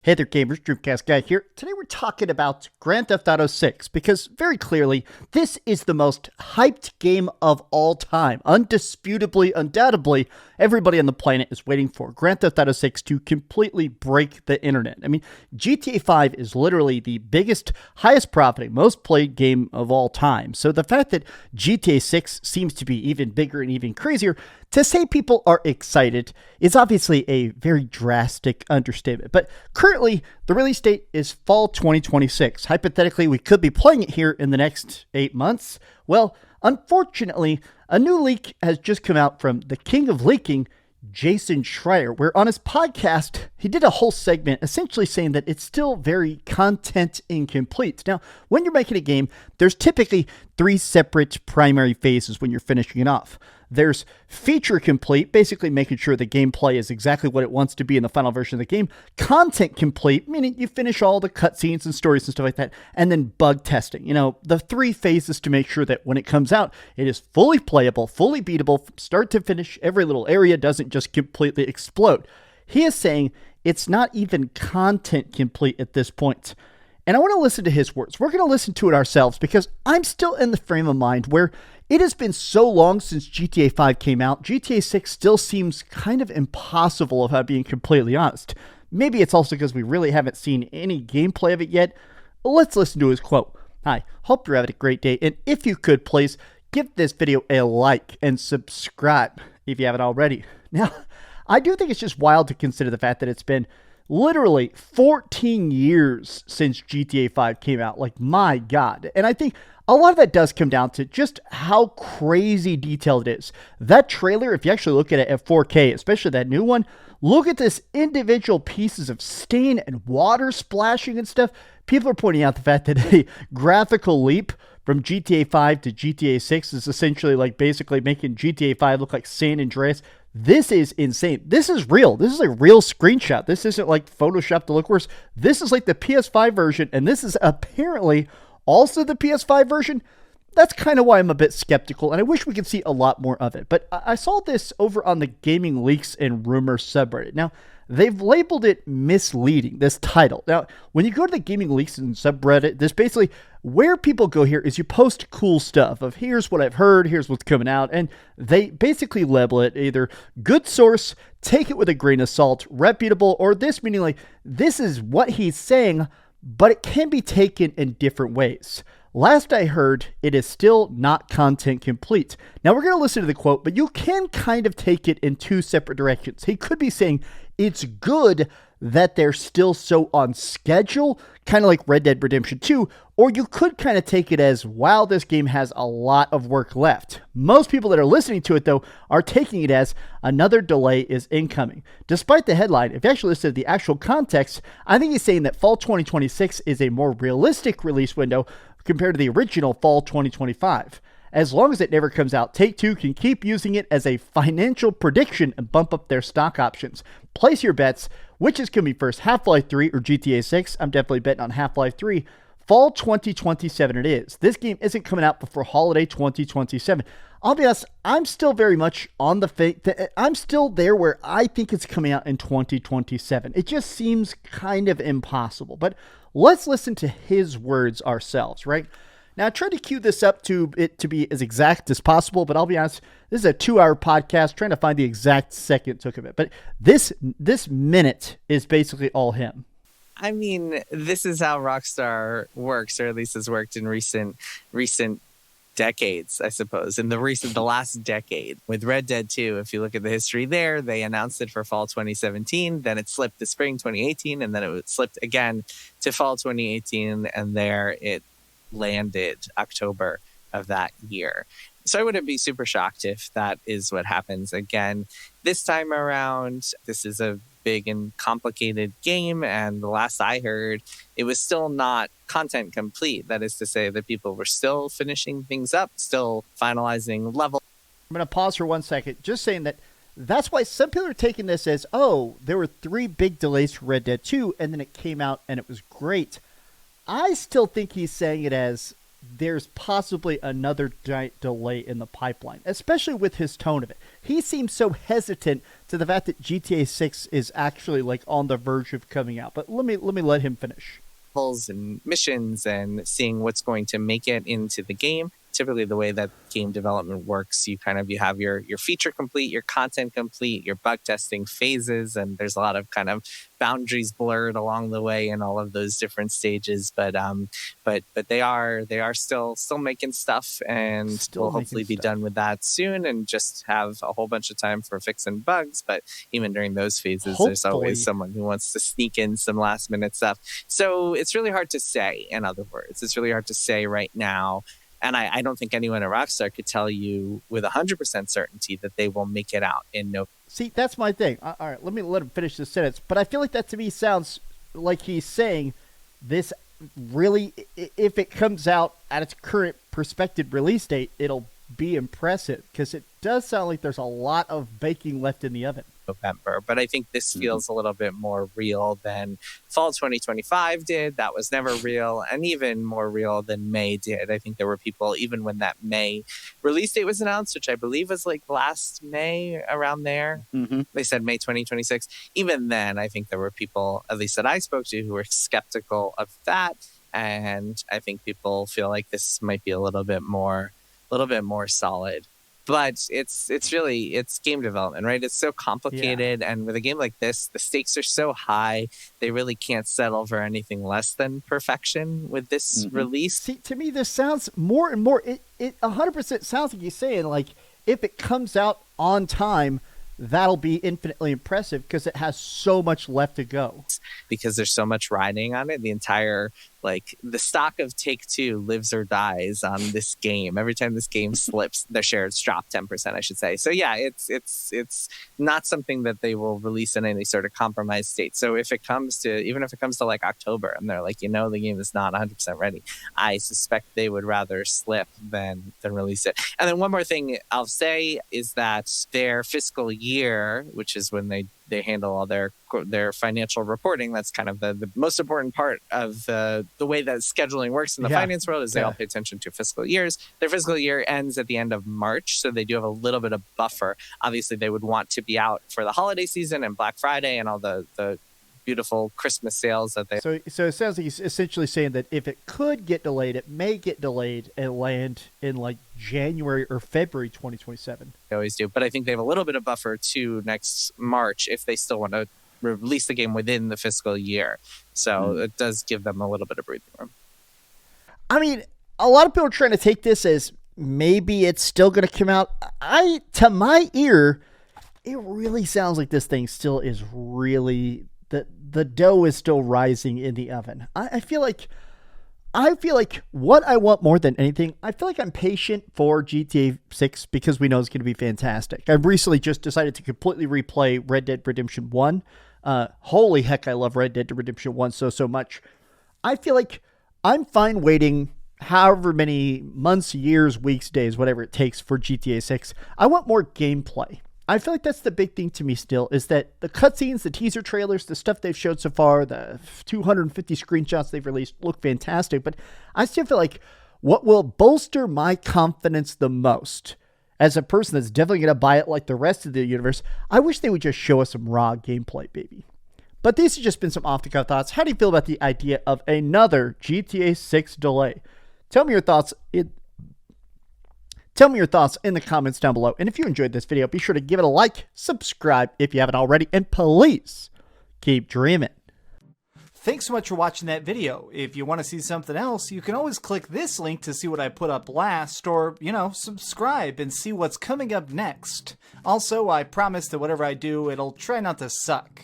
Hey there gamers, DreamcastGuy here. Today we're talking about Grand Theft Auto 6 because very clearly this is the most hyped game of all time. Undisputably, undoubtedly, everybody on the planet is waiting for Grand Theft Auto 6 to completely break the internet. I mean, GTA 5 is literally the biggest, highest profiting, most played game of all time. So the fact that GTA 6 seems to be even bigger and even crazier, to say people are excited is obviously a very drastic understatement. But currently, the release date is fall 2026. Hypothetically, we could be playing it here in the next 8 months. Well, unfortunately, a new leak has just come out from the king of leaking, Jason Schreier, where on his podcast, he did a whole segment essentially saying that it's still very content incomplete. Now, when you're making a game, there's typically 3 separate primary phases when you're finishing it off. There's feature complete, basically making sure the gameplay is exactly what it wants to be in the final version of the game. Content complete, meaning you finish all the cutscenes and stories and stuff like that. And then bug testing. You know, the 3 phases to make sure that when it comes out, it is fully playable, fully beatable, from start to finish. Every little area doesn't just completely explode. He is saying it's not even content complete at this point. And I want to listen to his words. We're going to listen to it ourselves because I'm still in the frame of mind where it has been so long since GTA 5 came out. GTA 6 still seems kind of impossible, if I'm being completely honest. Maybe it's also because we really haven't seen any gameplay of it yet. Let's listen to his quote. Hi, hope you're having a great day. And if you could, please give this video a like and subscribe if you haven't already. Now, I do think it's just wild to consider the fact that it's been literally 14 years since GTA 5 came out. Like, my God. And I think a lot of that does come down to just how crazy detailed it is. That trailer, if you actually look at it at 4K, especially that new one, look at this individual pieces of stain and water splashing and stuff. People are pointing out the fact that a graphical leap from GTA 5 to GTA 6 is essentially like basically making GTA 5 look like San Andreas. This is insane. This is real. This is a real screenshot. This isn't like Photoshop to look worse. This is like the PS5 version, and this is apparently also the PS5 version. That's kind of why I'm a bit skeptical, and I wish we could see a lot more of it. But I saw this over on the Gaming Leaks and Rumors subreddit. Now, they've labeled it misleading, this title. Now, when you go to the Gaming Leaks and subreddit, this basically, where people go here is you post cool stuff of here's what I've heard, here's what's coming out, and they basically label it either good source, take it with a grain of salt, reputable, or this meaning like this is what he's saying, but it can be taken in different ways. Last I heard, it is still not content complete. Now we're going to listen to the quote, but you can kind of take it in 2 separate directions. He could be saying it's good that they're still so on schedule, kind of like Red Dead Redemption 2, or you could kind of take it as, wow, this game has a lot of work left. Most people that are listening to it, though, are taking it as another delay is incoming. Despite the headline, if you actually listen to the actual context, I think he's saying that fall 2026 is a more realistic release window compared to the original fall 2025. As long as it never comes out, Take-Two can keep using it as a financial prediction and bump up their stock options. Place your bets. Which is going to be first, Half-Life 3 or GTA 6? I'm definitely betting on Half-Life 3. Fall 2027 it is. This game isn't coming out before holiday 2027. I'll be honest, I'm still very much on the fake. I'm still there where I think it's coming out in 2027. It just seems kind of impossible. But let's listen to his words ourselves, right? Now, I tried to cue this up to it to be as exact as possible, but I'll be honest, this is a 2-hour podcast trying to find the exact second it took of it. But this minute is basically all him. I mean, this is how Rockstar works, or at least has worked in recent decades, I suppose. In the last decade with Red Dead 2, if you look at the history there, they announced it for fall 2017, then it slipped to spring 2018, and then it slipped again to fall 2018, and there it landed October of that year. So I wouldn't be super shocked if that is what happens again this time around. This is a big and complicated game, and the last I heard, it was still not content complete. That is to say that people were still finishing things up, still finalizing level. I'm going to pause for 1 second, just saying that's why some people are taking this as, oh, there were 3 big delays for Red Dead 2, and then it came out and it was great. I still think he's saying it as there's possibly another giant delay in the pipeline, especially with his tone of it. He seems so hesitant to the fact that GTA 6 is actually like on the verge of coming out. But let me let him finish. And missions and seeing what's going to make it into the game. Typically the way that game development works, you have your feature complete, your content complete, your bug testing phases, and there's a lot of kind of boundaries blurred along the way in all of those different stages. But they are still making stuff, and we'll hopefully be done with that soon and just have a whole bunch of time for fixing bugs. But even during those phases, there's always someone who wants to sneak in some last minute stuff. So it's really hard to say. In other words, it's really hard to say right now. And I don't think anyone at Rockstar could tell you with 100% certainty that they will make it out in November. See, that's my thing. All right, let me let him finish this sentence. But I feel like that to me sounds like he's saying this really, if it comes out at its current prospective release date, it'll be impressive. Because it does sound like there's a lot of baking left in the oven. November, but I think this feels a little bit more real than fall 2025 did. That was never real, and even more real than May did. I think there were people, even when that May release date was announced, which I believe was like last May, around there. They said May 2026. Even then, I think there were people, at least that I spoke to, who were skeptical of that. And I think people feel like this might be a little bit more solid. But it's game development, right? It's so complicated. And with a game like this, the stakes are so high. They really can't settle for anything less than perfection with this release. See, to me, this sounds more and more, it 100% sounds like he's saying, like, if it comes out on time, that'll be infinitely impressive because it has so much left to go. Because there's so much riding on it. The entire, like, the stock of Take-Two lives or dies on this game. Every time this game slips, their shares drop 10%, I should say. So yeah, it's not something that they will release in any sort of compromised state. So even if it comes to like October and they're like, the game is not 100% ready, I suspect they would rather slip than release it. And then one more thing I'll say is that their fiscal year, which is when they handle all their financial reporting. That's kind of the most important part of the way that scheduling works in the finance world, is they all pay attention to fiscal years. Their fiscal year ends at the end of March, so they do have a little bit of buffer. Obviously, they would want to be out for the holiday season and Black Friday and all the beautiful Christmas sales that they... So it sounds like he's essentially saying that if it could get delayed, it may get delayed and land in like January or February 2027. They always do. But I think they have a little bit of buffer to next March if they still want to release the game within the fiscal year. So it does give them a little bit of breathing room. I mean, a lot of people are trying to take this as maybe it's still going to come out. To my ear, it really sounds like this thing still is really... The dough is still rising in the oven. I feel like what I want more than anything, I feel like I'm patient for GTA 6 because we know it's going to be fantastic. I've recently just decided to completely replay Red Dead Redemption 1. Holy heck, I love Red Dead Redemption 1 so much. I feel like I'm fine waiting however many months, years, weeks, days, whatever it takes for GTA 6. I want more gameplay. I feel like that's the big thing to me still, is that the cutscenes, the teaser trailers, the stuff they've showed so far, the 250 screenshots they've released look fantastic. But I still feel like what will bolster my confidence the most as a person that's definitely going to buy it like the rest of the universe, I wish they would just show us some raw gameplay, baby. But these have just been some off-the-cuff thoughts. How do you feel about the idea of another GTA 6 delay? Tell me your thoughts in the comments down below. And if you enjoyed this video, be sure to give it a like, subscribe if you haven't already, and please keep dreaming. Thanks so much for watching that video. If you want to see something else, you can always click this link to see what I put up last, or, subscribe and see what's coming up next. Also, I promise that whatever I do, it'll try not to suck.